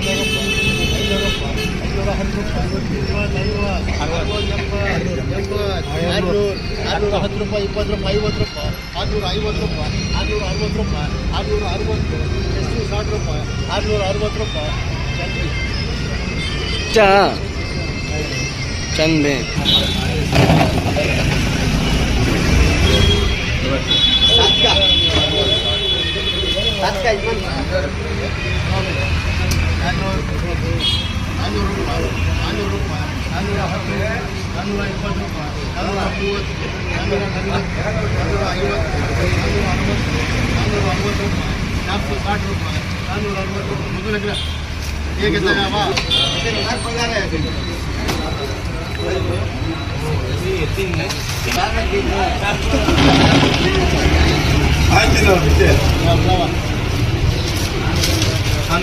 ₹10 ₹20 ₹50 ₹650 ₹660 ₹660 ₹660 चा चंद में ಆಯ್ತು